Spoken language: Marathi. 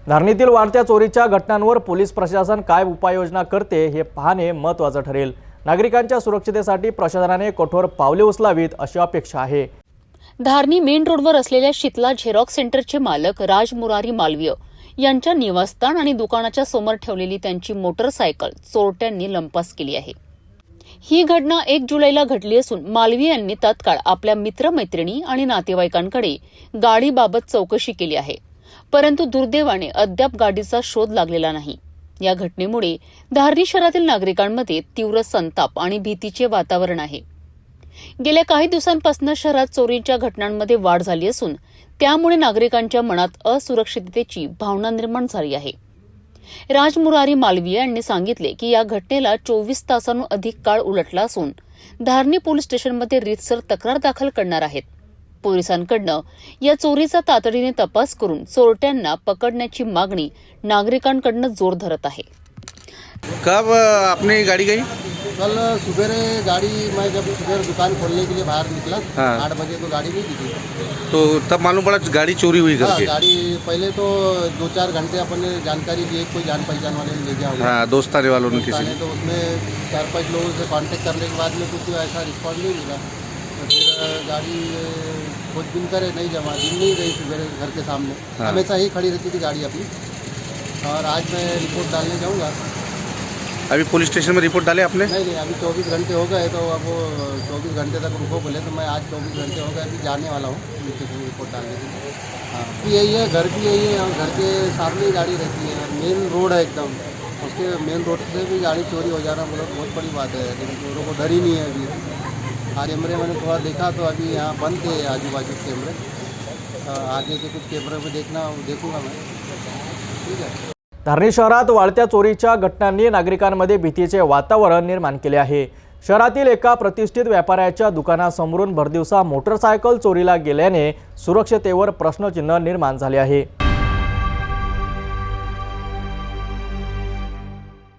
धारणीतील वाढत्या चोरीच्या घटनांवर पोलीस प्रशासन काय उपाययोजना करते हे पाहणे महत्त्वाचं ठरेल। नागरिकांच्या सुरक्षिततेसाठी प्रशासनाने कठोर पावले उचलावीत अशी अपेक्षा आहे। धारणी मेन रोडवर असलेल्या शीतला झेरॉक्स सेंटरचे मालक राज मुरारी मालवीय यांच्या निवासस्थान आणि दुकानाच्या समोर ठेवलेली त्यांची मोटरसायकल चोरट्यांनी लंपास केली आहे। ही घटना 1 जुलैला घडली असून मालवीय यांनी तात्काळ आपल्या मित्रमैत्रिणी आणि नातेवाईकांकडे गाडीबाबत चौकशी केली आहे, परंतु दुर्दैवाने अद्याप गाडीचा शोध लागलेला नाही। या घटनेमुळे धारणी शहरातील नागरिकांमध्ये तीव्र संताप आणि भीतीचे वातावरण आहे। गेल्या काही दिवसांपासून शहरात चोरीच्या घटनांमध्ये वाढ झाली असून त्यामुळे नागरिकांच्या मनात असुरक्षिततेची भावना निर्माण झाली आहे। राज मुरारी मालवीय यांनी सांगितले की या घटनेला 24 तासांहून अधिक काळ उलटला असून धारणी पोलीस स्टेशनमध्ये रीतसर तक्रार दाखल करणार आहेत। पोलिसांकडून या चोरीचा तातडीने तपास करून चोरट्यांना पकडण्याची मागणी नागरिकांकडून जोर धरत आहे। कब अपनी गाड़ी गई? कल सुबह गाड़ी मैं जब सुबह दुकान खोलने के लिए बाहर निकला, हाँ। 8 बजे तो गाड़ी नहीं दिखी। तो तब मालूम पड़ा गाड़ी चोरी हुई हाँ, करके। गाड़ी पहले तो 2-4 घंटे अपन ने जानकारी दी कोई जान पहचान वाले ने ले गया होगा। हाँ, दोस्ताने वालों ने किसी ने। तो उसमें 4-5 लोगों से कांटेक्ट करने के बाद में कुछ ऐसा रिस्पॉन्स नहीं मिला, तो फिर गाड़ी खोजबीन करे नहीं जमा दिन नहीं गई सुबह घर के सामने। हाँ। हमेशा ही खड़ी रहती थी गाड़ी अपनी। और आज मैं रिपोर्ट डालने जाऊँगा। अभी पुलिस स्टेशन में रिपोर्ट डाले आपने? नहीं, अभी 24 घंटे हो गए, तो अब वो 24 घंटे तक रुको बोले, तो मैं आज 24 घंटे हो गए अभी जाने वाला हूँ पुलिस स्टेशन रिपोर्ट डालने के लिए। हाँ, यही है, घर भी यही है और घर के सामने ही गाड़ी रहती है। मेन रोड है एकदम, उसके मेन रोड से भी गाड़ी चोरी हो जाना बहुत बड़ी बात है, लेकिन चोरों को डर ही नहीं है अभी। आज कैमरे मैंने थोड़ा देखा तो अभी यहाँ बंद थे आजू बाजू कैमरे, आगे के कुछ कैमरे में देखूँगा मैं। ठीक है। धारणी शहरात वाढत्या चोरीच्या घटनांनी नागरिकांमध्ये भीतीचे वातावरण निर्माण केले आहे। शहरातील एका प्रतिष्ठित व्यापाऱ्याच्या दुकानासमोरून भरदिवसा मोटरसायकल चोरीला गेल्याने सुरक्षतेवर प्रश्नचिन्ह निर्माण झाले आहे।